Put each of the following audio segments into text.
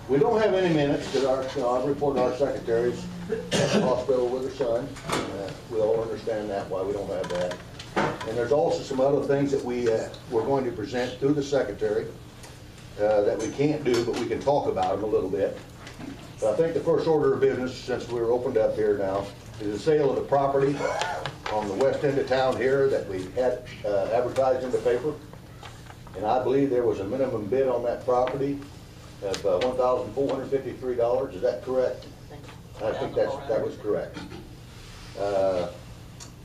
We don't have any minutes because I've reported our secretaries at the hospital with her son. We all understand that, why we don't have that. And there's also some other things that we're going to present through the secretary that we can't do, but we can talk about them a little bit. But I think the first order of business, since we're opened up here now, is the sale of the property on the west end of town here that we had advertised in the paper. And I believe there was a minimum bid on that property of $1,453. Is that correct? I think that was correct.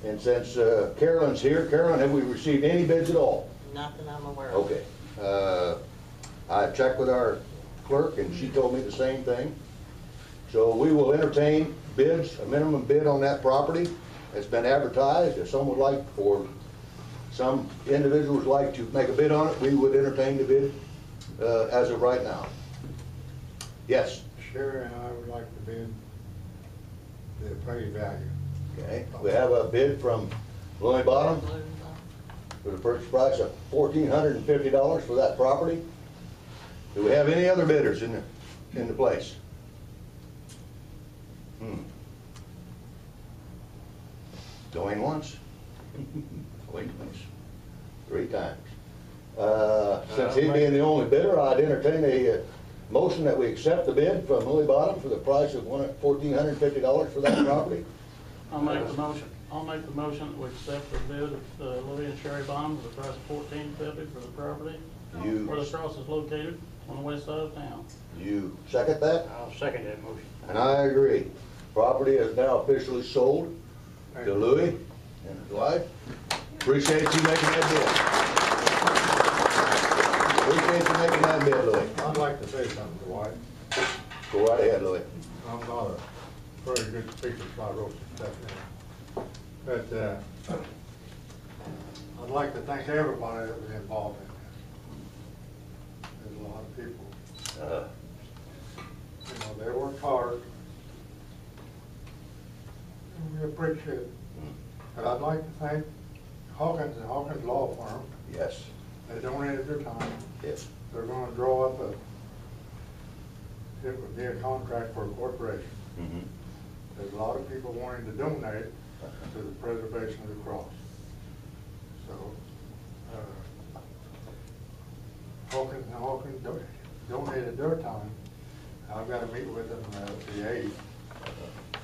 And since Carolyn's here, Carolyn, have we received any bids at all? Nothing I'm aware of. Okay. I checked with our clerk and she told me the same thing. So we will entertain bids, a minimum bid on that property. It's been advertised. If someone would like, or some individuals like to make a bid on it, we would entertain the bid as of right now. Yes? Sherry and I would like to bid the appraised value. Okay. We have a bid from Lonely Bottom for the purchase price of $1,450 for that property. Do we have any other bidders in the place? Going once, going twice, 3 times. Since he being the only bidder, I'd entertain a motion that we accept the bid from Lily Bottom for the price of $1,450 for that property. I'll make the motion. I'll make the motion that we accept the bid of Louis and Sherry Bottom for the price of $1,450 for the property where the cross is located on the west side of town. You second that? I'll second that motion. And I agree. Property is now officially sold to Louis and his wife. Appreciate you making that bid. Appreciate you making that bid, Louis. I'd like to say something, Dwight. Go right ahead, Louis. I'm not a very good speaker, so I wrote some stuff down. But I'd like to thank everybody that was involved in this. There's a lot of people. You know, they worked hard. And we appreciate it. But I'd like to thank Hawkins and Hawkins Law Firm. Yes. They donated their time. Yes. They're gonna draw up it would be a contract for a corporation. Mm-hmm. There's a lot of people wanting to donate to the preservation of the cross. So, Hawkins and Hawkins donated their time. I've got to meet with them the 8th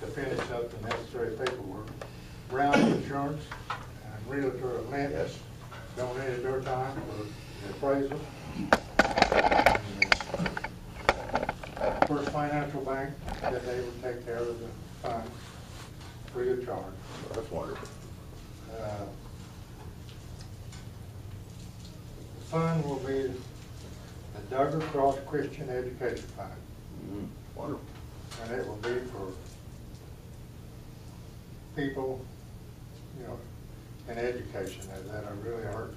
to finish up the necessary paperwork. Brown Insurance and Realtor of Lynn donated their time for the appraisal. First Financial Bank said they would take care of the funds free of charge. That's wonderful. The fund will be the Duggar Cross Christian Education Fund. Wonderful. And it will be for people, you know, in education that are really hurt.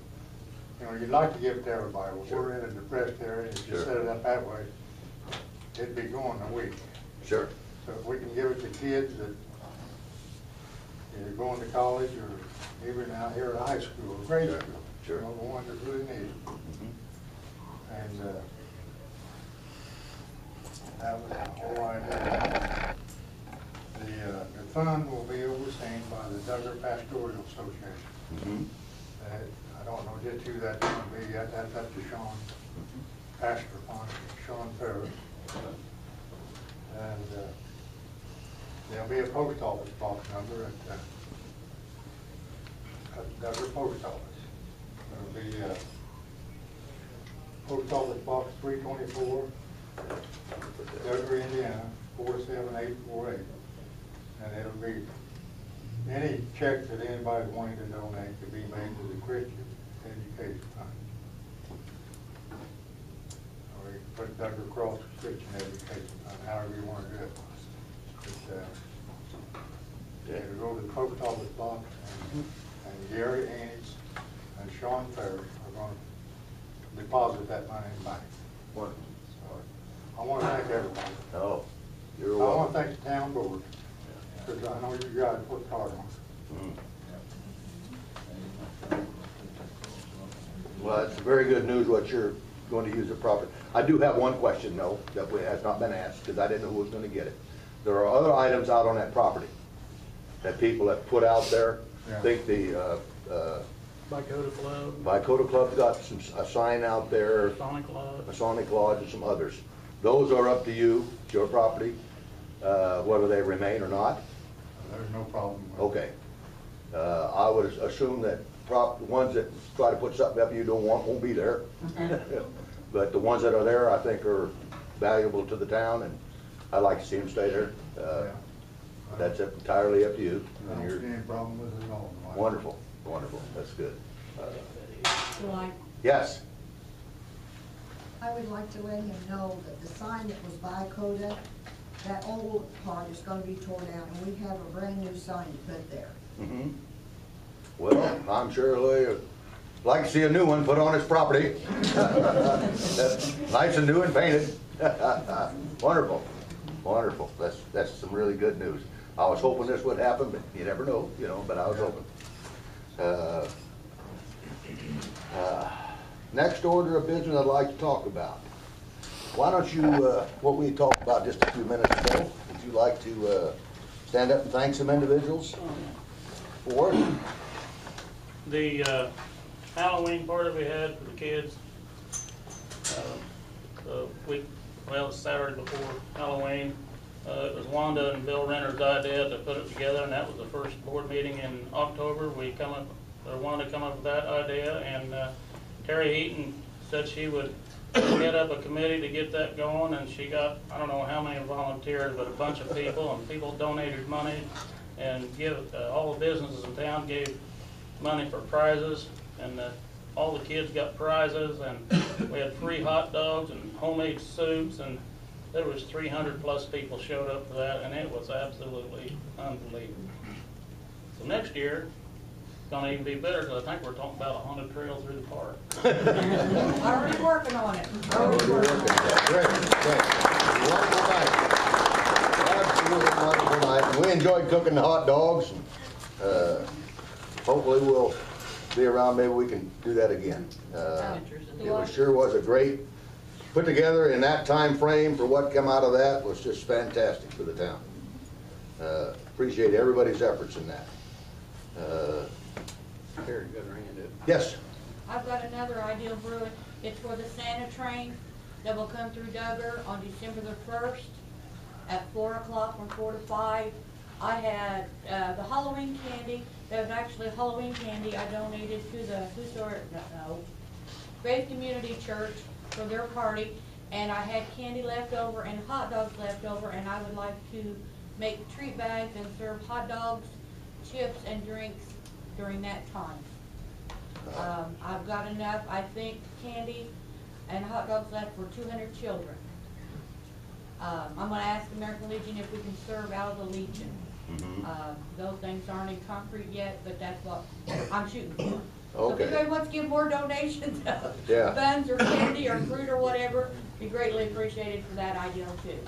You know, you'd like to give it to everybody. Well, Sure. we're in a depressed area, and if you Sure. set it up that way, it'd be going a week. Sure. So if we can give it to kids that either going to college or even out here at high school, or grade Sure. school, Sure. you know, the ones that really need it. And that was all I had. The fund will be overseen by the Duggar Pastoral Association. I don't know just who that's going to be yet. That's up to Sean, Pastor Sean Ferris. And there'll be a post office box number at Duggar Post Office. It'll be Post Office Box 324, Duggar, Indiana, 47848. And it'll be any check that anybody's wanting to donate to be made to the Christian Education Fund. Or you can put Duggar Cross Christian Education Fund, however you want to do it. But, it'll go to the post office box, and Gary Haynes and Sean Ferris are going to deposit that money in the bank. Wonderful. So I want to thank everybody. Oh, you're I welcome. want to thank the town board, because I know you guys worked hard on it. Well, it's very good news what you're going to use the property. I do have one question though, that has not been asked, because I didn't know who was gonna get it. There are other items out on that property that people have put out there. Yeah. I think the, Bicota Club, Vicota Club's got a sign out there, Sonic Lodge. Masonic Lodge and some others. Those are up to you, it's your property, whether they remain or not. There's no problem with it. Okay. I would assume that the ones that try to put something up you don't want won't be there. But the ones that are there, I think are valuable to the town, and I'd like to see them stay there. Yeah. That's entirely up to you. I And don't you're see any problem with it at all. wonderful, wonderful, that's good. Like, Yes, I would like to let him know that the sign that was by Coda, that old part is gonna be torn out, and we have a brand new sign to put there. mhm. Well, I'm sure Louis would like to see a new one put on his property. That's nice and new and painted. Wonderful, wonderful. That's some really good news. I was hoping this would happen, but you never know, you know, but I was hoping. Next order of business I'd like to talk about. Why don't you, what we talked about just a few minutes ago, would you like to stand up and thank some individuals for it? The Halloween party we had for the kids, the week, well, Saturday before Halloween, it was Wanda and Bill Renner's idea to put it together, and that was the first board meeting in October. Wanda come up with that idea, and Terry Heaton said she would head up a committee to get that going, and she got, I don't know how many volunteers, but a bunch of people, and people donated money, and all the businesses in town gave money for prizes, and all the kids got prizes, and we had free hot dogs and homemade soups, and there was 300 plus people showed up for that, and it was absolutely unbelievable. So next year, it's gonna even be better, because I think we're talking about a haunted trail through the park. Already working on it. Great, great. Wonderful night. Absolutely wonderful night. And we enjoyed cooking the hot dogs. Hopefully we'll be around, maybe we can do that again. Sure was a great put together in that time frame. For what came out of that was just fantastic for the town. Appreciate everybody's efforts in that. Here, you got her hand up. Yes. I've got another idea brewing. It's for the Santa train that will come through Duggar on December the 1st at 4 o'clock from 4 to 5. I had the Halloween candy. That was actually Halloween candy I donated to the Faith Community Church for their party. And I had candy left over and hot dogs left over, and I would like to make treat bags and serve hot dogs, chips, and drinks during that time. I've got enough, I think, candy and hot dogs left for 200 children. I'm gonna ask American Legion if we can serve out of the Legion. Those things aren't in concrete yet, but that's what I'm shooting for. So if Okay. anybody wants to give more donations Yeah. of buns or candy or fruit or whatever, be greatly appreciated for that idea too.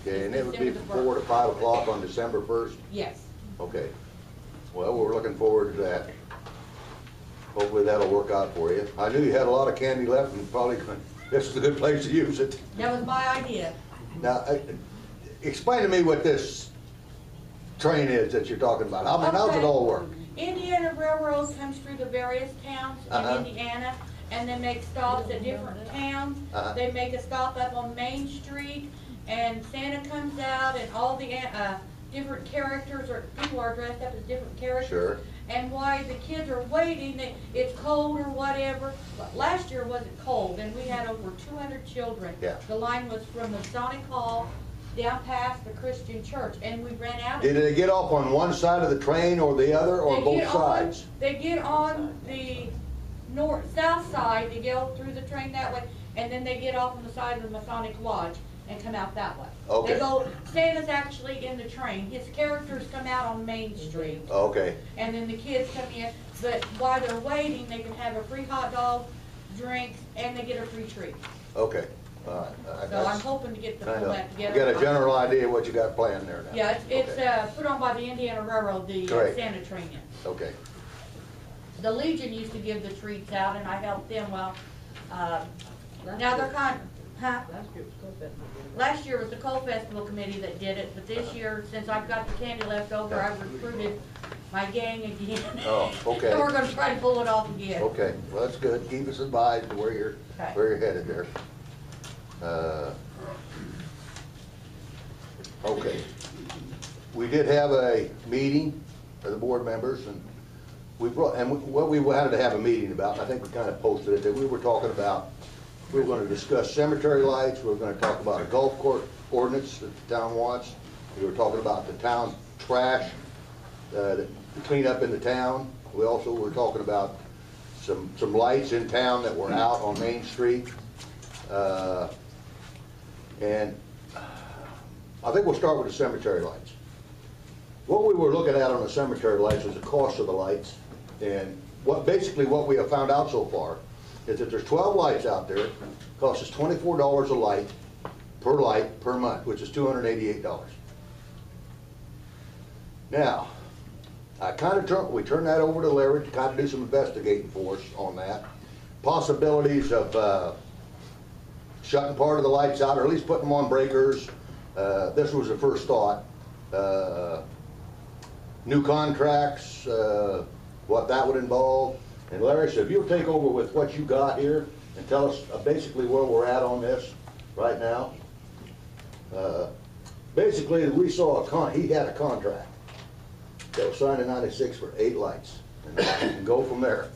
Okay, and it would be from 4 to 5 o'clock on December 1st? Yes. Okay. Well, we're looking forward to that. Hopefully that'll work out for you. I knew you had a lot of candy left, and probably this is a good place to use it. That was my idea. Now, explain to me what this train is that you're talking about. How does it all work? Indiana Railroad comes through the various towns in Indiana, and they make stops at different towns. They make a stop up on Main Street, and Santa comes out, and all the different characters, or people are dressed up as different characters. Sure. And while the kids are waiting, it's cold or whatever. But last year wasn't cold, and we had over 200 children. Yeah. The line was from the Masonic Hall down past the Christian church, and we ran out of Did they get off on one side of the train or the other, or both sides? They get on the south side, they go through the train that way, and then they get off on the side of the Masonic Lodge and come out that way. Okay. Santa's actually in the train. His characters come out on Main Street, Okay, and then the kids come in. But while they're waiting, they can have a free hot dog, drinks, and they get a free treat. okay. All right. So I'm hoping to get the Kind pull of, that you together. got a general idea what you got planned there now? Yeah, it's Okay. put on by the Indiana Railroad, the Great. Santa train. Okay, The Legion used to give the treats out, and I helped them. Well, Now they're last year was the Coal Festival Committee that did it, but this year, since I've got the candy left over, I've recruited my gang again. Oh, okay. So we're gonna try to pull it off again. Okay, well, that's good. Keep us advised of where you're headed there. Okay. We did have a meeting for the board members, and what we wanted to have a meeting about, and I think we kind of posted it, that we were talking about, we were gonna discuss cemetery lights, we were gonna talk about a golf court ordinance that the town wants, we were talking about the town trash, the cleanup in the town. We also were talking about some lights in town that were out on Main Street. And I think we'll start with the cemetery lights. What we were looking at on the cemetery lights was the cost of the lights. And basically what we have found out so far is that there's 12 lights out there, costs us $24 a light per month, which is $288. Now, we turned that over to Larry to kind of do some investigating for us on that. Possibilities of shutting part of the lights out, or at least putting them on breakers. This was the first thought. New contracts, what that would involve. And Larry said, if you'll take over with what you got here and tell us basically where we're at on this right now. Basically, we saw he had a contract that was signed in '96 for 8 lights, and we can go from there.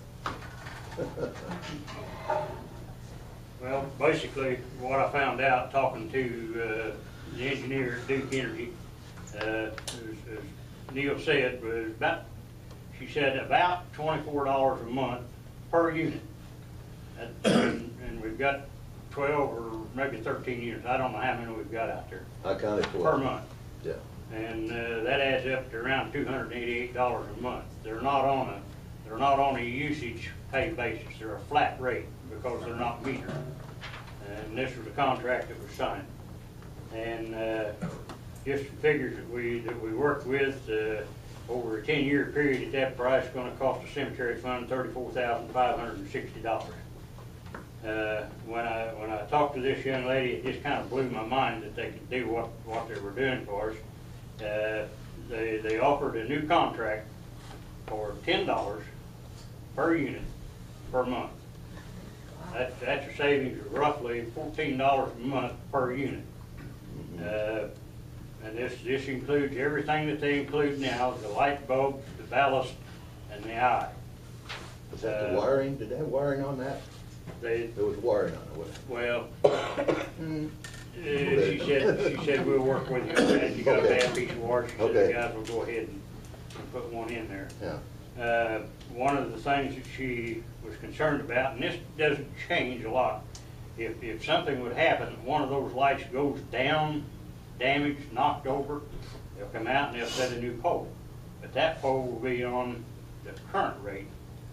Well, basically, what I found out talking to the engineer at Duke Energy, as Neil said, was she said about $24 a month per unit. And we've got 12 or maybe 13 units. I don't know how many we've got out there. I counted 12. Per month. Yeah. And that adds up to around $288 a month. They're not on a usage pay basis. They're a flat rate because they're not metered. And this was a contract that was signed. And just the figures that we worked with over a 10-year period at that price is going to cost the cemetery fund $34,560. When I talked to this young lady, it just kind of blew my mind that they could do what they were doing for us. They offered a new contract for $10 per unit per month. That's a savings of roughly $14 a month per unit. And this includes everything that they include now: the light bulbs, the ballast, and the eye. Was that the wiring? Did they have wiring on that? There was wiring on it, wasn't it? She said we'll work with you on that. You got a bad piece of wire. She said the guys will go ahead and put one in there. Yeah. One of the things that she was concerned about, and this doesn't change a lot, if something would happen, one of those lights goes down, damaged, knocked over, they'll come out and they'll set a new pole. But that pole will be on the current rate,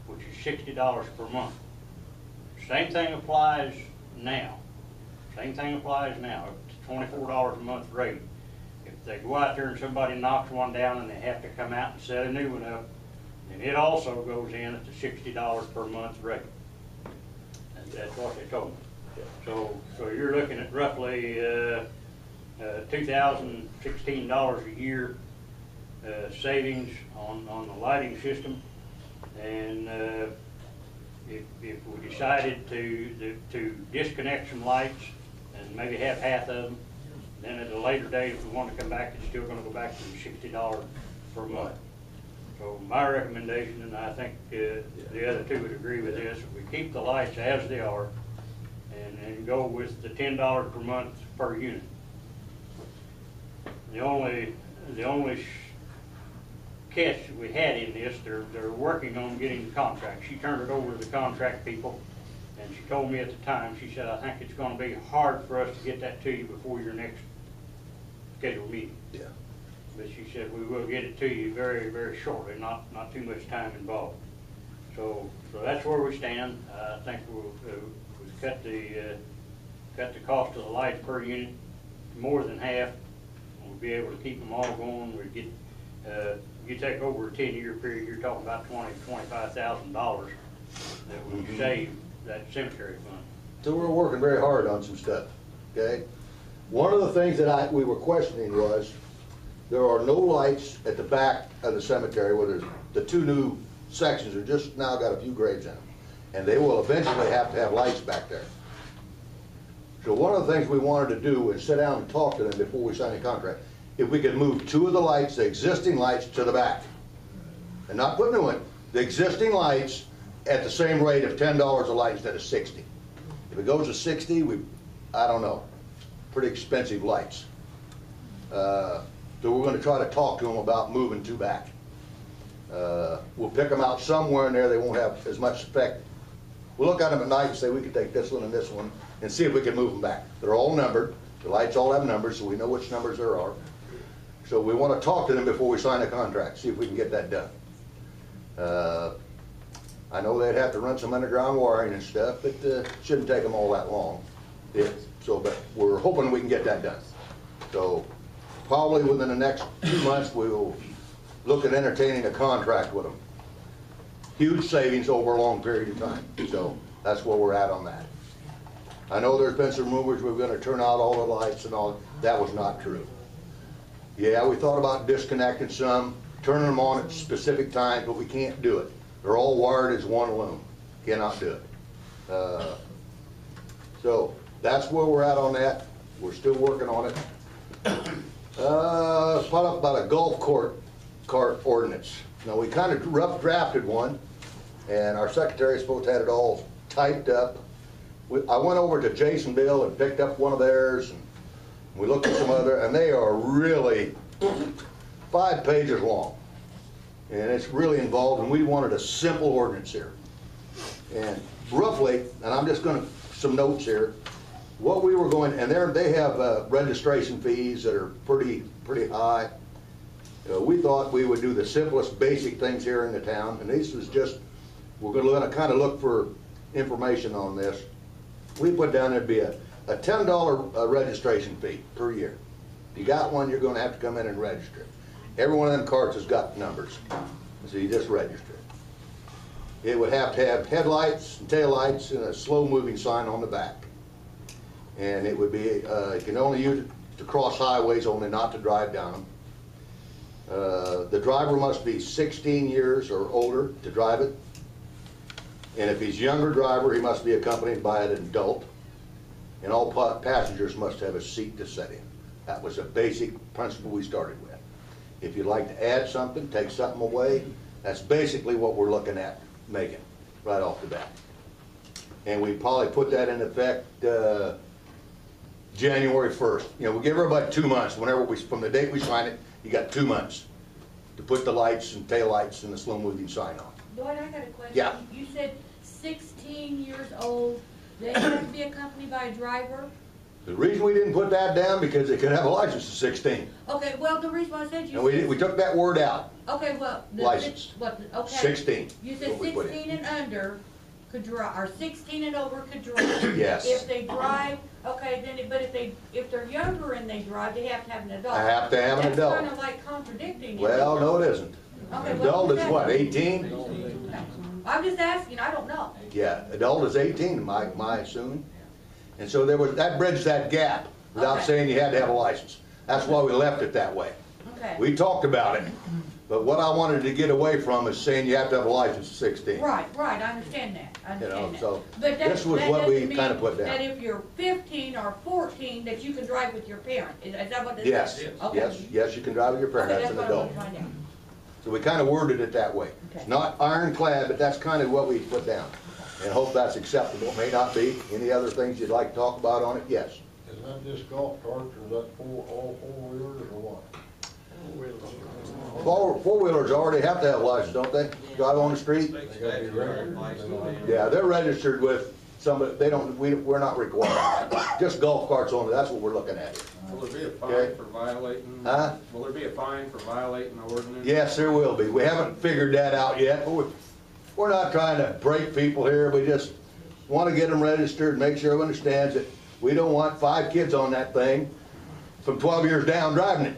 which is $60 per month. Same thing applies now. Same thing applies now. It's $24 a month rate. If they go out there and somebody knocks one down and they have to come out and set a new one up, then it also goes in at the $60 per month rate. That's what they told me. So you're looking at roughly $2,016 a year savings on the lighting system. And if we decided to disconnect some lights and maybe have half of them, then at a later date, if we want to come back, it's still going to go back to the $60 per month. So my recommendation, and I think the other two would agree with this, we keep the lights as they are and go with the $10 per month per unit. The only catch that we had in this, they're working on getting the contract. She turned it over to the contract people, and she told me at the time, she said, I think it's going to be hard for us to get that to you before your next scheduled meeting. Yeah. But she said, we will get it to you very, very shortly, not too much time involved. So that's where we stand. I think we've cut the cost of the lights per unit more than half. We'll be able to keep them all going. We get you take over a 10-year period, you're talking about $25,000 that we save that cemetery fund. So we're working very hard on some stuff, okay? One of the things that we were questioning was, there are no lights at the back of the cemetery where there's, the two new sections are just now got a few graves in them. And they will eventually have to have lights back there. So one of the things we wanted to do is sit down and talk to them before we sign a contract. If we could move two of the lights, the existing lights, to the back. And not put new in, the existing lights at the same rate of $10 a light instead of 60. If it goes to 60, I don't know, pretty expensive lights. So we're gonna try to talk to them about moving two back. We'll pick them out somewhere in there, they won't have as much effect. We'll look at them at night and say we could take this one and this one and see if we can move them back. They're all numbered, the lights all have numbers, so we know which numbers there are. So we wanna talk to them before we sign a contract, see if we can get that done. I know they'd have to run some underground wiring and stuff, but shouldn't take them all that long. But we're hoping we can get that done. So probably within the next 2 months, we will look at entertaining a contract with them. Huge savings over a long period of time. So that's where we're at on that. I know there's been some rumors we're gonna turn out all the lights and all. That was not true. Yeah, we thought about disconnecting some, turning them on at specific times, but we can't do it. They're all wired as one loom. Cannot do it. So that's where we're at on that. We're still working on it. Thought up about a golf cart ordinance. Now, we kind of rough drafted one, and our secretary supposed to have it all typed up. I went over to Jasonville and picked up one of theirs, and we looked at some other, and they are really 5 pages long. And it's really involved, and we wanted a simple ordinance here. And roughly, and I'm just gonna, some notes here, what we were going, and they have registration fees that are pretty high. We thought we would do the simplest basic things here in the town, and this was just, we're gonna kind of look for information on this. We put down there'd be a $10 registration fee per year. If you got one, you're gonna have to come in and register it. Every one of them carts has got numbers, so you just register it. It would have to have headlights and taillights and a slow-moving sign on the back. And it would be, you can only use it to cross highways, only not to drive down them. The driver must be 16 years or older to drive it. And if he's a younger driver, he must be accompanied by an adult. And all passengers must have a seat to sit in. That was a basic principle we started with. If you'd like to add something, take something away, that's basically what we're looking at making right off the bat. And we probably put that in effect January 1st. You know, we'll give everybody 2 months. Whenever from the date we sign it, you got 2 months to put the lights and taillights and the slow-moving sign on. Lloyd, I got a question. Yeah. You said 16 years old, they have to be accompanied by a driver? The reason we didn't put that down because they could have a license at 16. Okay, well, the reason why I said you And said... we took that word out. Okay, well... Licensed. Okay. 16. You said what we put in. 16 and under could drive, or 16 and over could drive. Yes. If they drive, okay, then, but if they're younger and they drive, they have to have an adult. I have to have an adult. That's kind of like contradicting. Well, no, it isn't. Okay, An well, adult is what, 18? I'm just asking, I don't know. Yeah, adult is 18, my assuming. And so there was, that bridged that gap without Okay. saying you had to have a license. That's why we left it that way. Okay. We talked about it, but what I wanted to get away from is saying you have to have a license at 16. Right, I understand that, I understand that. so But this was what we doesn't mean kinda put down. that if you're 15 or 14, that you can drive with your parent, is that what this Yes, is? Okay. yes, you can drive with your parent, Okay, that's an what I adult. wanted to find out. So we kind of worded it that way. Okay. It's not ironclad, but that's kind of what we put down. And hope that's acceptable, may not be. Any other things you'd like to talk about on it? Yes. Is that just golf carts, or is that all four-wheelers, or what? Four-wheelers already have to have license, don't they? Drive on the street? They gotta be registered. Yeah, they're registered with somebody, they don't, we're not required. Just golf carts only, that's what we're looking at here. Will there be a Okay. fine for violating? Huh? Will there be a fine for violating the ordinance? Yes, there will be. We haven't figured that out yet, but we're not trying to break people here. We just want to get them registered and make sure everyone understands that we don't want 5 kids on that thing from 12 years down driving it.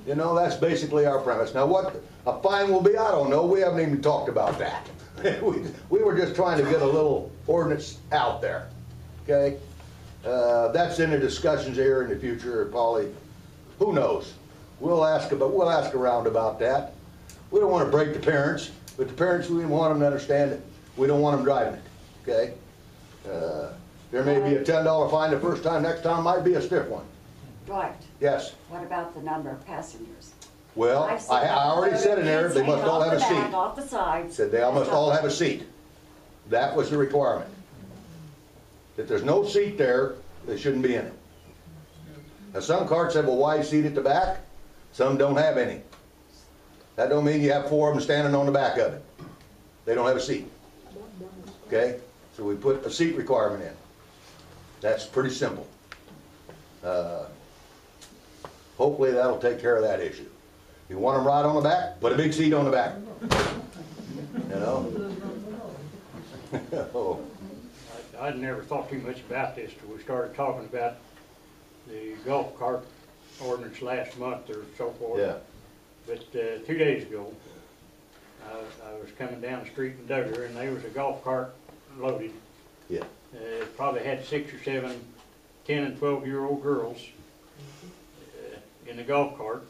You know, that's basically our premise. Now, what a fine will be, I don't know. We haven't even talked about that. We were just trying to get a little ordinance out there, okay? That's in the discussions here in the future, Polly. Who knows? We'll ask around about that. We don't want to break the parents, but the parents, we want them to understand that we don't want them driving it, okay? There may be a $10 fine the first time, next time might be a stiff one. Dwight, Yes. what about the number of passengers? Well, I've seen I already said in there, they must all have a Off the back, seat. off the sides. Said they all must all have a seat. That was the requirement. If there's no seat there, they shouldn't be in it. Now, some carts have a wide seat at the back, some don't have any. That don't mean you have 4 of them standing on the back of it. They don't have a seat. Okay? So we put a seat requirement in. That's pretty simple. Hopefully that'll take care of that issue. You want them right on the back? Put a big seat on the back. You know? Oh. I'd never thought too much about this till we started talking about the golf cart ordinance last month or so forth. Yeah. But 2 days ago, I was coming down the street in Duggar, and there was a golf cart loaded. Yeah. It probably had 6 or 7 10 and 12-year-old girls in the golf cart,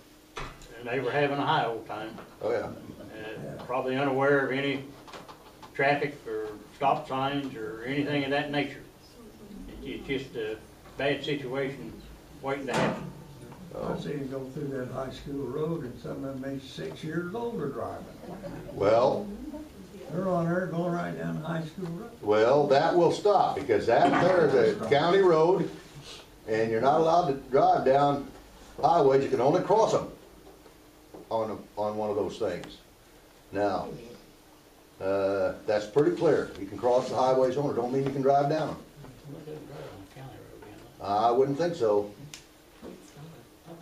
and they were having a high old time. Oh, yeah. Probably unaware of any traffic or stop signs or anything of that nature. It's just a bad situation waiting to happen. I see you go through that high school road and some of them may 6 years old are driving. Well, They're on there going right down the high school road. well, that will stop because that there is a county road and you're not allowed to drive down highways. You can only cross them on one of those things. Now, that's pretty clear. You can cross the highways on it. Don't mean you can drive down them. I wouldn't think so.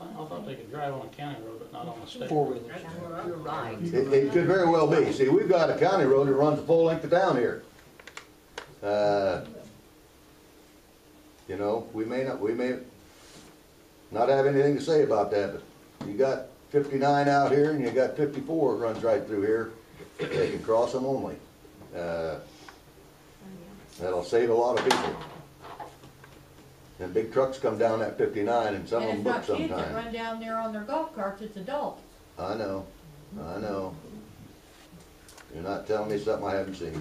I thought they could drive on a county road, but not on a state. You're right. It could very well be. See, we've got a county road that runs the full length of town here. You know, we may not have anything to say about that, but you got 59 out here and you got 54 that runs right through here. They can cross them only. That'll save a lot of people. And big trucks come down that 59 and some of them And book it's not kids that sometimes. run down there on their golf carts, it's adults. I know. You're not telling me something I haven't seen.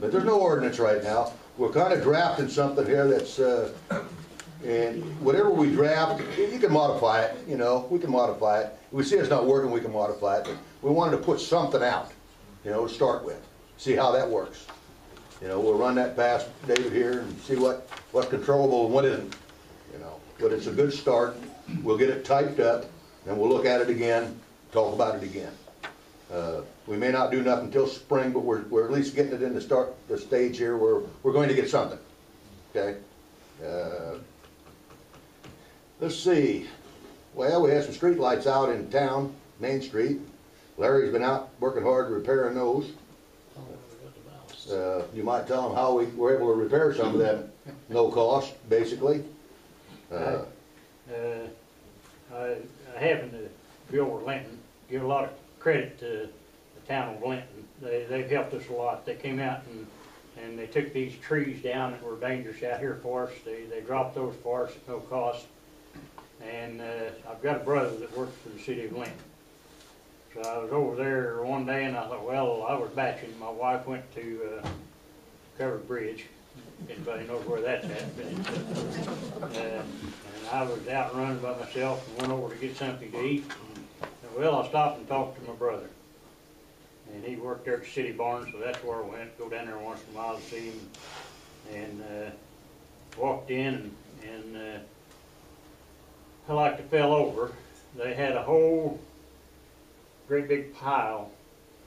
But there's no ordinance right now. We're kind of drafting something here that's, and whatever we draft, you can modify it, you know, we can modify it. If we see it's not working, we can modify it, but we wanted to put something out, you know, to start with, see how that works. You know, we'll run that past David here and see what's controllable and what isn't, you know. But it's a good start. We'll get it typed up, and we'll look at it again, talk about it again. We may not do nothing until spring, but we're at least getting it in the stage here where we're going to get something, okay? Let's see. Well, we have some street lights out in town, Main Street. Larry's been out working hard repairing those. You might tell them how we were able to repair some of them, no cost, basically. I happen to be over Linton, give a lot of credit to the town of Linton. They've helped us a lot. They came out and they took these trees down that were dangerous out here for us. They dropped those for us at no cost. And I've got a brother that works for the city of Linton. So I was over there one day and I thought, well, I was batching. My wife went to Covered Bridge. Anybody knows where that's at. But and I was out running by myself and went over to get something to eat. And, well, I stopped and talked to my brother. And he worked there at the city barn, so that's where I went. Go down there once in a while to see him. And walked in and I like to fell over. They had a whole great big pile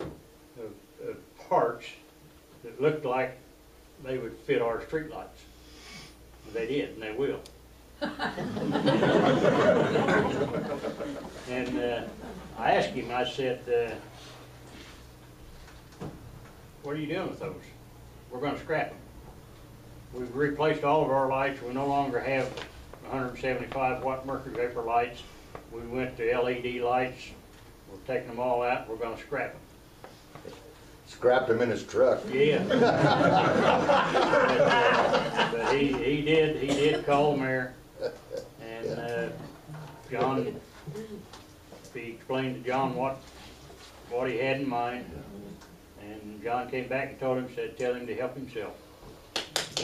of parts that looked like they would fit our streetlights. They did, and they will. And I asked him, I said, what are you doing with those? We're going to scrap them. We've replaced all of our lights. We no longer have 175 watt mercury vapor lights. We went to LED lights. We're taking them all out. We're going to scrap them. Scrapped him in his truck. Yeah. But he did call the mayor, and, John, he explained to John what he had in mind, and John came back and told him, said, tell him to help himself.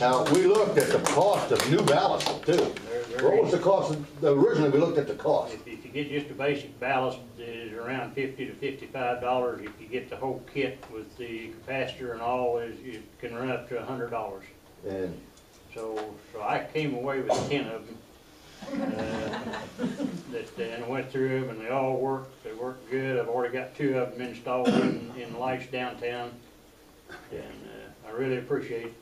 Now, we looked at the cost of new ballast too. What was the cost originally we looked at the cost? If you get just a basic ballast, it is around $50 to $55. If you get the whole kit with the capacitor and all, it can run up to $100. And So I came away with 10 of them. And I went through them and they all worked. They worked good. I've already got 2 of them installed in lights downtown. And I really appreciate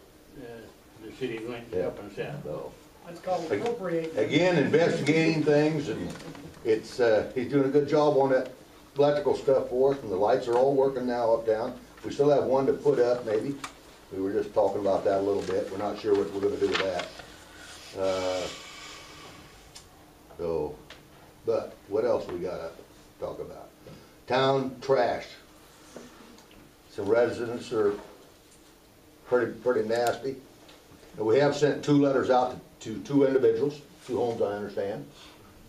the city of Lincoln helping us out. so, That's called appropriate. again, investigating things, and it's, he's doing a good job on that electrical stuff for us, and the lights are all working now uptown. We still have one to put up, maybe. We were just talking about that a little bit. We're not sure what we're gonna do with that. But what else we gotta talk about? Town trash. Some residents are pretty nasty. And we have sent 2 letters out to 2 individuals, 2 homes I understand.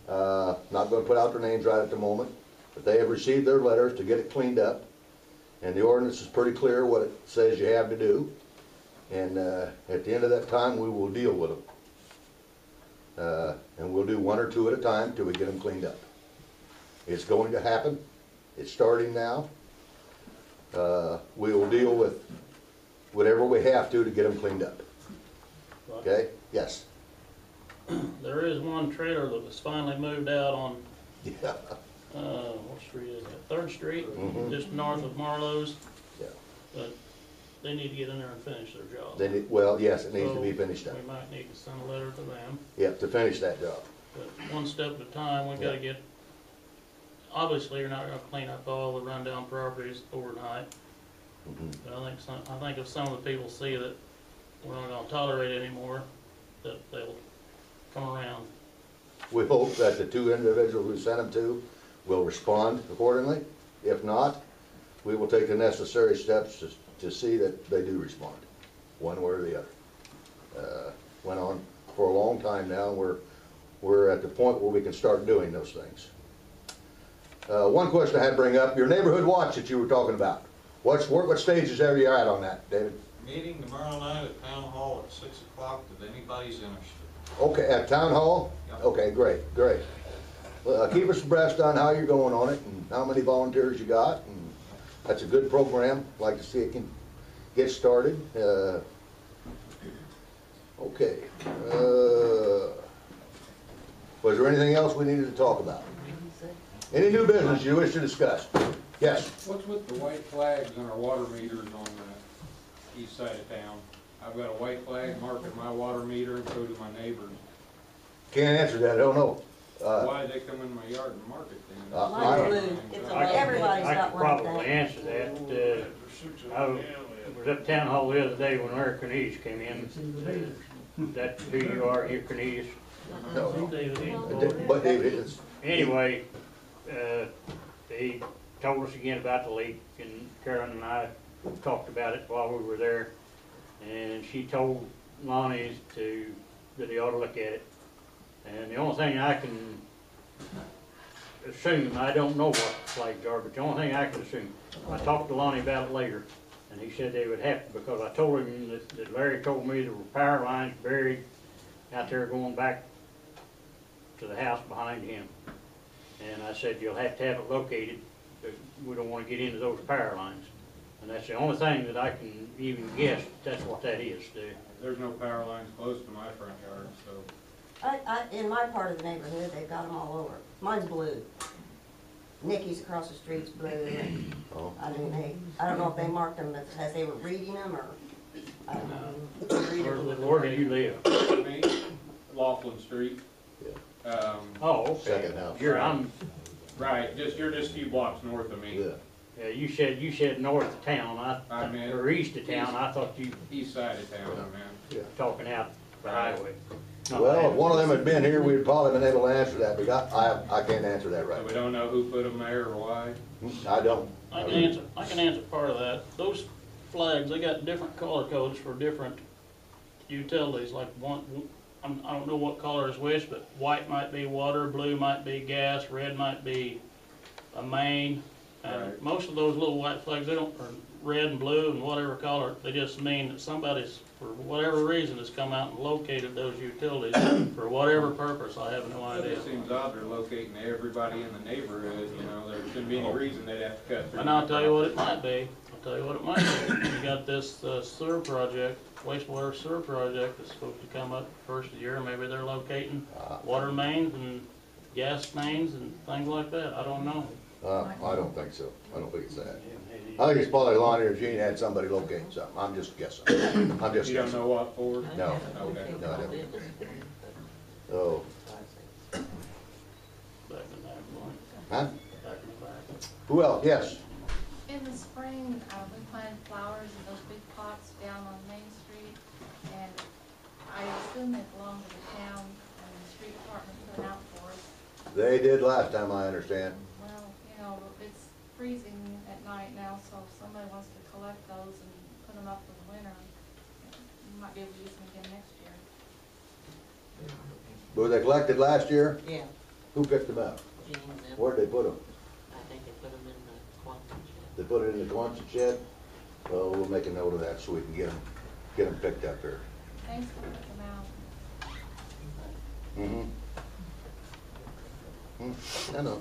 Not gonna put out their names right at the moment, but they have received their letters to get it cleaned up. And the ordinance is pretty clear what it says you have to do. And at the end of that time, we will deal with them. And we'll do 1 or 2 at a time till we get them cleaned up. It's going to happen. It's starting now. We will deal with whatever we have to get them cleaned up. Okay? Yes. There is one trailer that was finally moved out on, Yeah. what street is that? 3rd Street, Mhm. just north of Marlowe's. Yeah. But they need to get in there and finish their job. Then it, well, yes, it needs to be So, finished up. We might need to send a letter to them, Yep, to finish that job. but one step at a time, we gotta Yeah. get, obviously, you're not gonna clean up all the rundown properties overnight. Mhm. But I think if some of the people see that we're not gonna tolerate it anymore, that they'll come around. We hope that the 2 individuals we sent them to will respond accordingly. If not, we will take the necessary steps to see that they do respond, one way or the other. Went on for a long time now, and we're at the point where we can start doing those things. One question I had to bring up, your neighborhood watch that you were talking about. What stages are you at on that, David? Meeting tomorrow night at Town Hall at 6 o'clock, if anybody's interested. Okay, at Town Hall? Yep. Okay, great, great. Well, keep us abreast on how you're going on it and how many volunteers you got. And that's a good program. Like to see it can get started. Okay. Was there anything else we needed to talk about? Any new business you wish to discuss? Yes? What's with the white flags on our water meters on the east side of town? I've got a white flag marking my water meter and so do my neighbors. Can't answer that, I don't know. Why they come in my yard and mark it then? I- Everybody's I got could one of probably them. answer that. I was at Town Hall the other day when Eric Cornelius came in. That's who you are, you're Cornelius. No. David, But David, it's, Anyway, he told us again about the leak, and Carolyn and I talked about it while we were there. And she told Lonnie that he ought to look at it. And the only thing I can assume, I don't know what the flags are, but the only thing I can assume, I talked to Lonnie about it later, and he said they would have to, because I told him that Larry told me there were power lines buried out there going back to the house behind him. And I said, you'll have to have it located, but we don't want to get into those power lines. And that's the only thing that I can even guess that's what that is. There's no power lines close to my front yard, so. In my part of the neighborhood, they've got them all over. Mine's blue. Nikki's across the street's blue. oh, I don't know if they marked them as they were reading them or, I don't know. Where do you live? Me, Laughlin Street. Oh, okay. Second house. Right, you're just a few blocks north of me. yeah. Yeah, you said north of town, I meant- or east of town. I thought you East side of town, man. were talking out the highway. Not Well, if bad. one of them had been here, we'd probably been able to answer that, but I can't answer that right So we don't know who put them there or why. now. I don't. I can answer part of that. Those flags, they got different color codes for different utilities, like one, I don't know what color is which, but white might be water, blue might be gas, red might be a main. And Right. most of those little white flags, they don't, or red and blue and whatever color, they just mean that somebody's, for whatever reason, has come out and located those utilities for whatever purpose, I have no idea. It seems odd they're locating everybody in the neighborhood, you know, there shouldn't be any reason they'd have to cut through. And I'll tell you what it might be. I'll tell you what it might be. You got this sewer project, wastewater sewer project that's supposed to come up first of the year. Maybe they're locating water mains and gas mains and things like that. I don't know. I don't think so. I don't think it's that. I think it's probably Lonnie or Gene had somebody locating something. I'm just guessing. I'm just You don't guessing. know what for? No. Okay. No, I don't. Oh, Back in that point. huh? Back in the back. Who else? Yes. In the spring, we planted flowers in those big pots down on Main Street, and I assume they belong to the town, and the street department put them out for us. They did last time, I understand. Well, you know, it's freezing at night now, so if somebody wants to collect those and put them up for the winter, you might be able to use them again next year. Were they collected last year? Yeah, Who picked them up? Gene and them. Where'd they put them? I think they put them in the Quonset shed. They put it in the Quonset shed? Well, we'll make a note of that so we can get them picked up here. Thanks for putting them out. I know.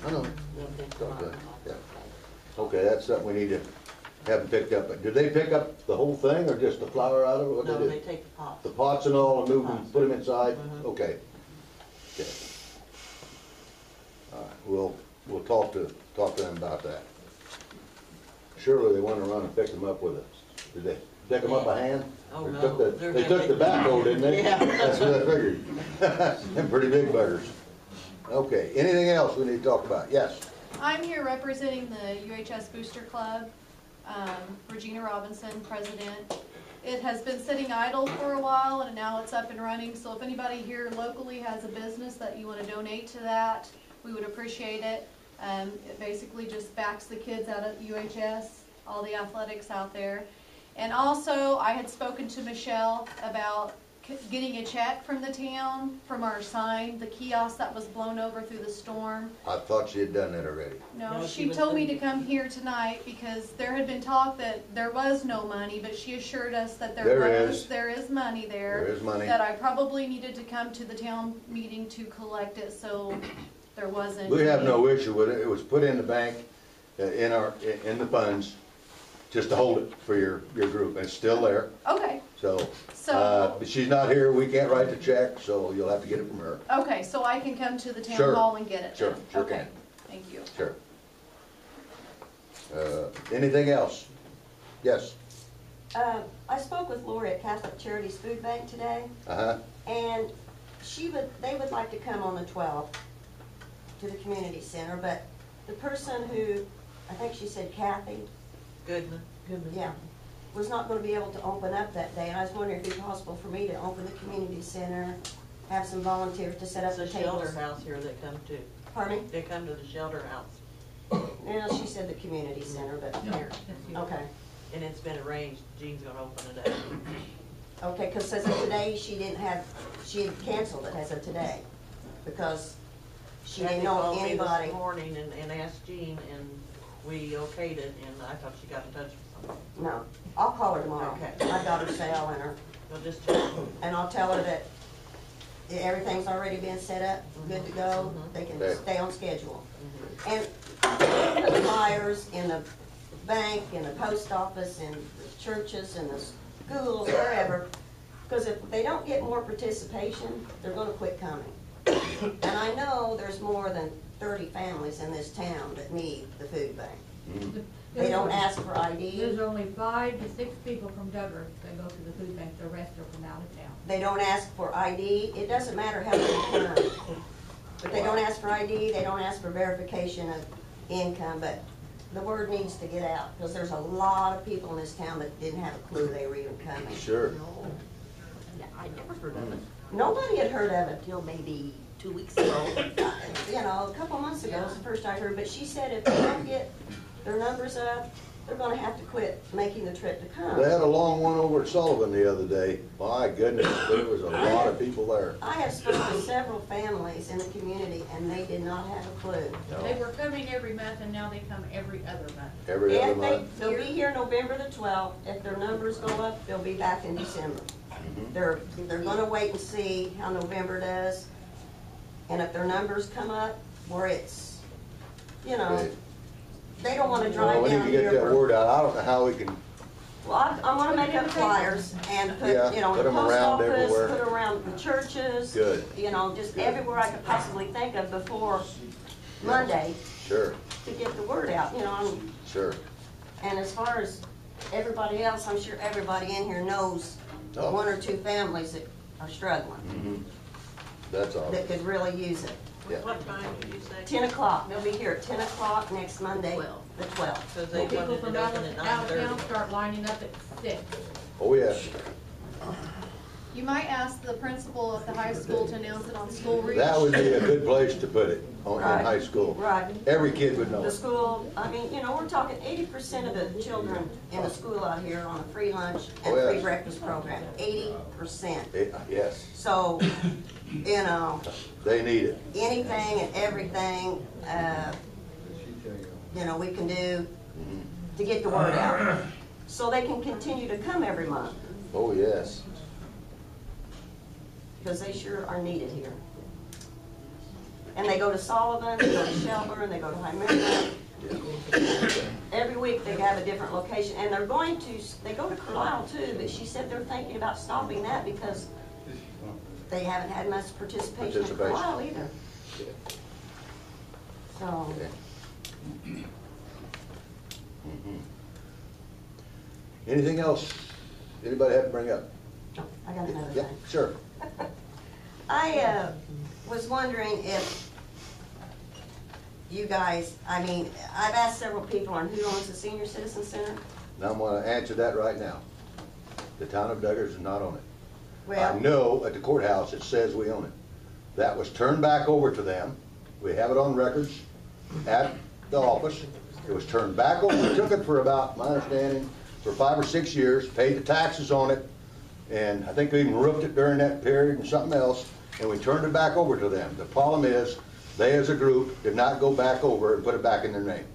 I know. They'll pick It's them all up. good. Yeah. Okay, that's something we need to have them picked up. But did they pick up the whole thing or just the flower out of it? What No, they they did? take the pots. The pots and all and move them, put them inside? Mhm. Okay. Okay. All right, we'll talk to them about that. Surely they went around and picked them up with us. Did they pick them up by hand? Oh, Or no. took They're They took the backhoe, didn't they? Yeah. That's what I figured. Them pretty big buggers. Okay, anything else we need to talk about? Yes. I'm here representing the UHS Booster Club, Regina Robinson, president. It has been sitting idle for a while and now it's up and running, so if anybody here locally has a business that you want to donate to that, we would appreciate it. It basically just backs the kids out of UHS, all the athletics out there. And also, I had spoken to Michelle about getting a check from the town, from our sign, the kiosk that was blown over through the storm. I thought she had done that already. No, No, she she was told me gonna- to come here tonight because there had been talk that there was no money, but she assured us that There there is money there. There is money. That I probably needed to come to the town meeting to collect it, so there wasn't. We have no issue with it. It was put in the bank, in the funds, just to hold it for your group. And it's still there, Okay, so. so, But she's not here. We can't write the check, so you'll have to get it from her. okay, so I can come to the town Sure. hall and get it Sure, then? sure Okay, can. thank you. Sure. Anything else? Yes. I spoke with Lori at Catholic Charities Food Bank today, Uh-huh. and they would like to come on the 12th to the community center, but the person who, I think she said Kathy, Goodman. yeah, was not gonna be able to open up that day, and I was wondering if it'd be possible for me to open the community center, have some volunteers to set up There's the a shelter tables. house here that come too. Pardon me? They come to the shelter house. No, she said the community center, but, Here. okay. And it's been arranged, Jean's gonna open it up. Okay, because as of today, she had canceled it as of today, because she didn't Kathy know called me anybody. this morning and asked Jean, and we okayed it, and I thought she got in touch with someone. No, I'll call her tomorrow. Okay. I've got her cell and her, We'll just check. and I'll tell her that everything's already been set up, good to go, they can Okay. stay on schedule. And the flyers in the bank, in the post office, in the churches, in the schools, wherever, because if they don't get more participation, they're gonna quit coming. And I know there's more than 30 families in this town that need the food bank. They don't ask for ID. There's only 5 to 6 people from Douglas that go to the food bank, the rest are from out of town. They don't ask for ID. It doesn't matter how many come. But they don't ask for ID, they don't ask for verification of income, but the word needs to get out, because there's a lot of people in this town that didn't have a clue they were even coming. Sure. Yeah, I never heard of it. Nobody had heard of it till maybe 2 weeks ago. You know, a couple months ago was the first I heard, but she said if they don't get their numbers up, they're gonna have to quit making the trip to come. They had a long one over at Sullivan the other day. My goodness, there was a lot of people there. I have spoken to several families in the community, and they did not have a clue. They were coming every month, and now they come every other month. Every other If month. they'll be here November the 12th. If their numbers go up, they'll be back in December. They're gonna wait and see how November does. And if their numbers come up where it's, you know, Okay. they don't wanna Well, drive we need down to get here. that word out. I don't know how we can, Well, I'm gonna make up flyers and put, Yeah, you know, put in the 'em post around office, everywhere. put around the churches. Good. You know, just everywhere I could possibly think of before Monday sure, to get the word out, you know. sure. And as far as everybody else, I'm sure everybody in here knows Oh. one or two families that are struggling, Mhm. That's all. that could really use it. Yeah. What time did you say? 10 o'clock, they'll be here at 10 o'clock next Monday, 12. the 12th. Because they People wanted from it out open at of 9:30. town start lining up at 6. Oh, yes. You might ask the principal at the high school to announce it on School Reach. That would be a good place to put it, in Right. high school. Right. Every kid would know The it. school, I mean, you know, we're talking 80% of the children in the school out here on a free lunch and Oh, yes. free breakfast program, 80%. Yes, So, you know, they need it. anything and everything, you know, we can do to get the word out. So they can continue to come every month, Oh, yes. because they sure are needed here. And they go to Sullivan, they go to Shelburne, they go to Hyman. Every week they have a different location, and they're going to, they go to Carlisle too, but she said they're thinking about stopping that because they haven't had much participation in Carlisle either. So, Okay. Mhm. Anything else anybody have to bring up? I got another Yeah, thing. sure. I was wondering if you guys, I mean, I've asked several people on who owns the Senior Citizen Center. Now I'm gonna answer that right now. The town of Duggars is not on it. I Well, know at the courthouse it says we own it. That was turned back over to them. We have it on records at the office. It was turned back over. We took it for about, my understanding, for 5 or 6 years, paid the taxes on it, and I think we even roofed it during that period and something else, and we turned it back over to them. The problem is, they as a group did not go back over and put it back in their name.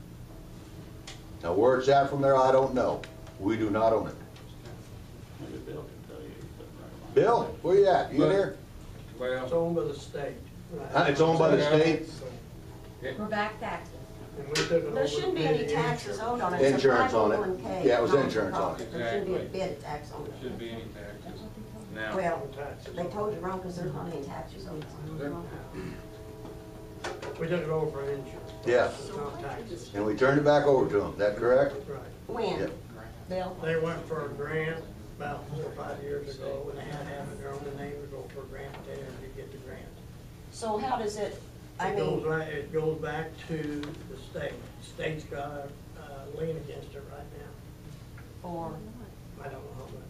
Now where it's at from there, I don't know. We do not own it. Maybe Bill can tell you. but- Bill, where you at? You in here? Well, it's owned by the state. It's owned by the state? We're back taxes. And we took it over. there shouldn't be any taxes owed on it. It's a Insurance on it. 501k, Yeah, it was insurance on it. non-profit. There shouldn't be a bit of tax on it. Shouldn't be any taxes. Now, Well, they told you wrong because there's not any taxes owed on it. We took it over for insurance. Yeah. It's not taxes. And we turned it back over to them. Is that correct? Right. When? Yep. Bill? They went for a grant about 4 or 5 years ago, when they had to have it their own name to go for a grant, they didn't get the grant. So how does it, I mean, It goes back to the state. The state's got a lien against it right now. for, I don't know how much.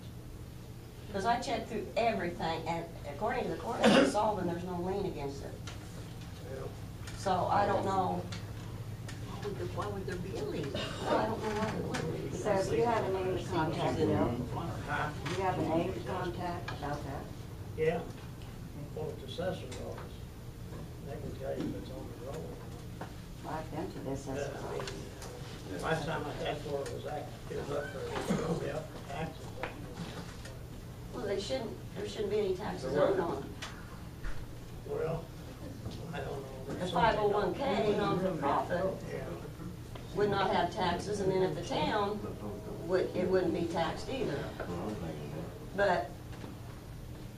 because I checked through everything, and according to the courthouse in Sullivan, there's no lien against it. You know. So I don't know, Why would there be a lien? I don't know what it would be. So if you have a name to contact, Bill, Huh? you have a name to contact about that? Yeah. Well, it's assessor's office. They can tell you if it's on the roll. Well, I've been to this, that's Last time that's where it was at, it was up for, it was up for taxes. Well, there shouldn't be any taxes owed on it. Well, I don't know. The There's something- 501k, non-for-profit, Yeah. would not have taxes, and then if the town it wouldn't be taxed either. But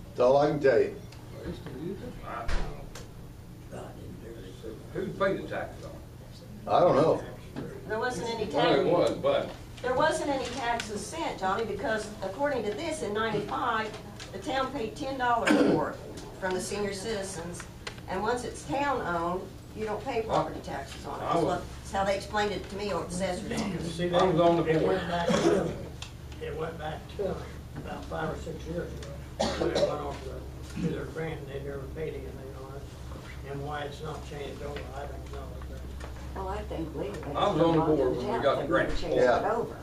That's all I can tell you. Who paid the taxes on it? I don't know. there wasn't any Well, it was, tax, but there wasn't any taxes sent, Johnny, because according to this, in '95, the town paid $10 for it from the senior citizens. And once it's town-owned, you don't pay property taxes on it. That's how they explained it to me over at Assessor's office. See, I was on the it board. went back to them. It went back to them about 5 or 6 years ago. when it went off to their grant, they never paid anything on it. And why it's not changed over, I don't know. Well, I think legally. I was on the board when we got the grant. Change Yeah. it over.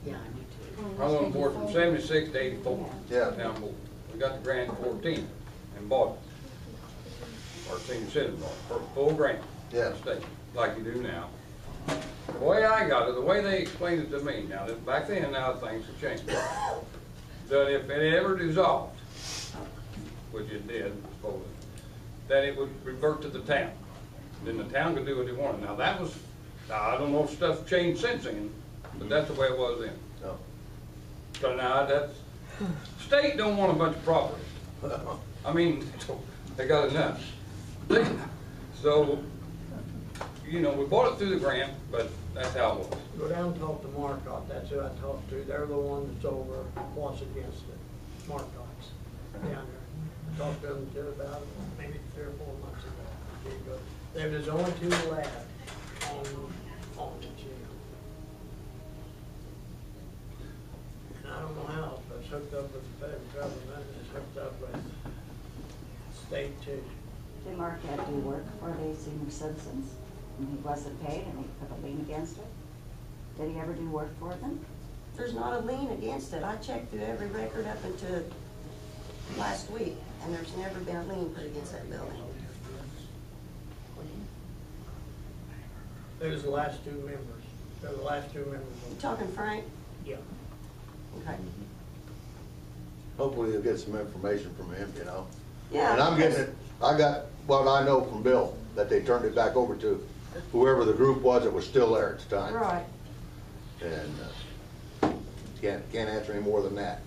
Yeah, I need to. I was on the board from 76 to 84. Yeah. Town board. We got the grant in 14 and bought it. Our senior citizen bought it for a full grant. Yeah. State, like you do now. The way I got it, the way they explained it to me, now that back then, now things have changed. That if it ever dissolved, which it did, supposedly, that it would revert to the town. Then the town could do what they wanted. Now that was, I don't know if stuff changed since then, but that's the way it was then. No. So now that's, state don't want a bunch of property. I mean, they got enough. So, you know, we bought it through the grant, but that's how it was. Go down and talk to Marcotte, that's who I talked to, they're the one that's over what's against it, Marcotte's down there. I talked to them too about it, maybe 3 or 4 months ago. There's only 2 left on the jail. And I don't know how, but it's hooked up with the federal government, and it's hooked up with state too. Did Marquette do work for the senior citizens? And he wasn't paid and he put a lien against it? Did he ever do work for them? There's not a lien against it. I checked through every record up until last week, and there's never been a lien put against that building. It was the last 2 members, they're the last 2 members. You talking Frank? Yeah. Okay. Hopefully you'll get some information from him, you know. Yeah. And I'm getting it, I got what I know from Bill, that they turned it back over to whoever the group was that was still there at the time. Right. And can't answer any more than that.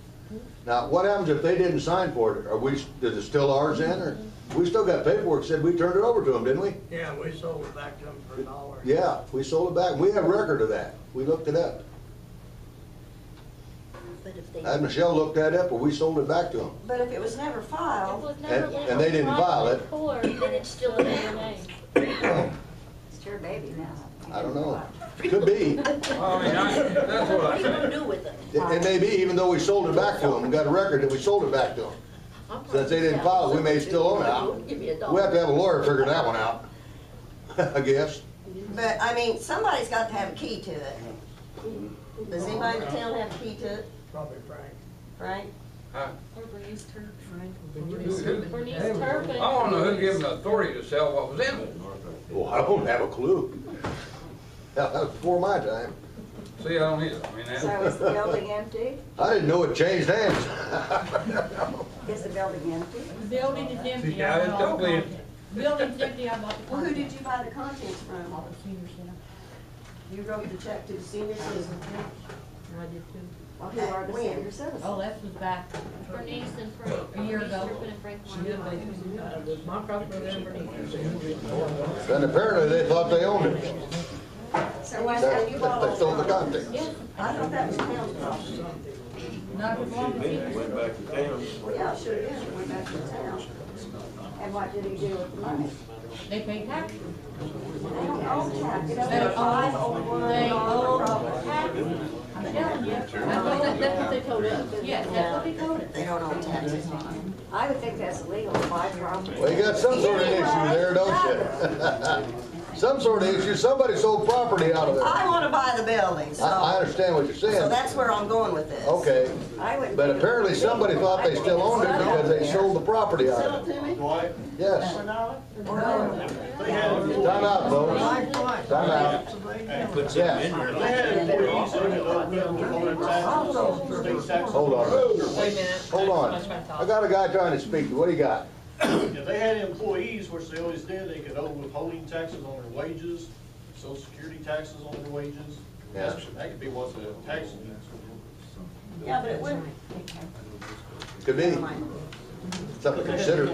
Now, what happens if they didn't sign for it? Is it still ours then, or? We still got paperwork said we turned it over to them, didn't we? Yeah, we sold it back to them for $1. Yeah, we sold it back. We have record of that. We looked it up. But if they, I had Michelle look that up, but we sold it back to them. but if it was never filed, And they didn't file it. Then it's still in their name. It's your baby now. I don't know. Could be. Well, I mean, that's what I said. do with it? It may be, even though we sold it back to them. We got a record that we sold it back to them. Since they didn't file it, we may still own it. We have to have a lawyer figure that one out, I guess. But, I mean, somebody's got to have a key to it. Does anybody in the town have a key to it? Probably Frank. Frank? Huh? Or Bernice Turpin. Bernice Bernice Turpin. I want to know who gave them the authority to sell what was in it. Well, I don't have a clue. That was before my time. See, I don't either. I mean, So is the building empty? I didn't know it changed hands. Is the building empty? The building is empty. Yeah, I it's bought all totally the empty. content. Building's empty, I bought the Well, who content. did you buy the contents from? Senior center. You wrote the check to the senior citizen. I did too. Well, who are the When? senior citizens? Oh, that was back Bernice and Frank. a year Bernice ago. Turpin and Frank She Martin. did, my property was in Bernice. And apparently they thought they owned it. So why said you bought all They sold the contents. Yeah, I thought that was town's property. not as long as he was. Went back to town. Well, yeah, it sure is. It went back to town. And what did he do with the money? They paid taxes. They don't own taxes. They They're five owe, over one they dollar owe property. taxes. I'm telling you, that's what they told us. Yes, that's what they told us. They don't own taxes. I would think that's illegal to buy property. Well, you got some sort of issue there, don't you? Some sort of issue. Somebody sold property out of it. I want to buy the building, I so, understand what you're so saying. that's where I'm going with this. Okay, I would. but apparently somebody thought they still owned it because they sold the property out Sell of it it. to me? Dwight? Yes. For a dollar? Time out, folks. Time out. Yeah. They had employees that could open up taxes, state taxes. Hold on. Wait a minute. Hold on. I got a guy trying to speak to you. What do you got? If they had employees, which they always did, they could owe withholding taxes on their wages, social security taxes on their wages. Yeah. That could be what the tax is. Yeah, but it wouldn't. Could be. Something to consider.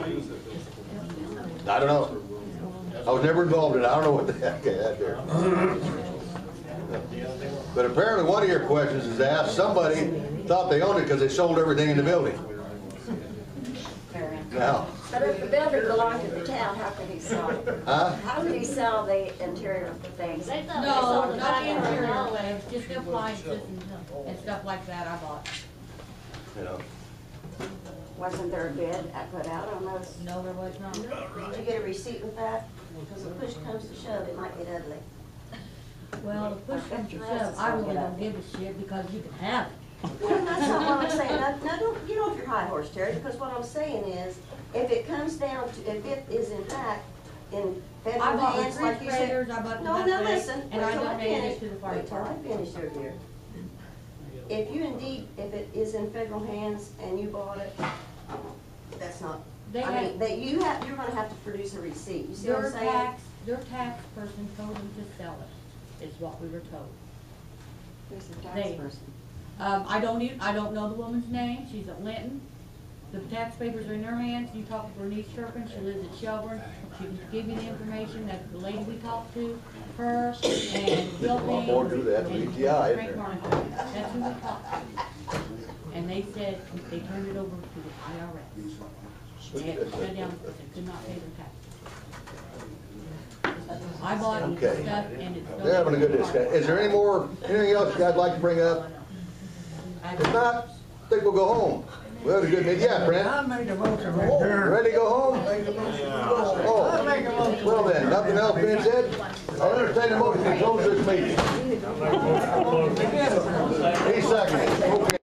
I don't know. I was never involved in it. I don't know what the heck they had there. But apparently one of your questions is asked, somebody thought they owned it because they sold everything in the building. Now, But if the building belonged to the town, how could he sell it? huh? How could he sell the interior of the things? They thought No, they not sold the it back interior on things, just the appliances and stuff like that I bought. You know, Wasn't there a bid I put out on those? No, there was not. Did you get a receipt with that? Because if push comes to shove, it might get ugly. Well, the push comes to shove, I really don't give a shit because you can have it. Well, that's not what I'm saying. Now, don't get off your high horse, Terry, because what I'm saying is, if it comes down to, if it is in fact in I federal bought hands, like you said. refrigerators, I bought the No, no, backpack, listen, and wait I till I donated finish. it to the fire Wait till I department. finish there, dear. If you indeed, if it is in federal hands and you bought it, that's not, They I had- mean, that you're gonna have to produce a receipt, you see what I'm saying? Their tax person told them to sell it, is what we were told. Who's the They- tax person? I don't know the woman's name, she's at Linton. The tax papers are in her hands, you talk to Bernice Turpin, she lives at Shelburne. She can give you the information, that's the lady we talked to, her, and Bill Well, Payne. more do that, and BTI, isn't Frank there? Monaco. That's who we talked to. And they said, they turned it over to the IRS. They had to shut down, they could not pay their taxes. I bought it, Okay. stuff, and it's. They're having a good discussion. Is there anything else you guys like to bring up? If not, I think we'll go home. We had a good meeting. Yeah, Brent? I made a motion right Oh, there. ready to go home? Oh, well then, nothing else being said? I'll entertain a motion to close this meeting.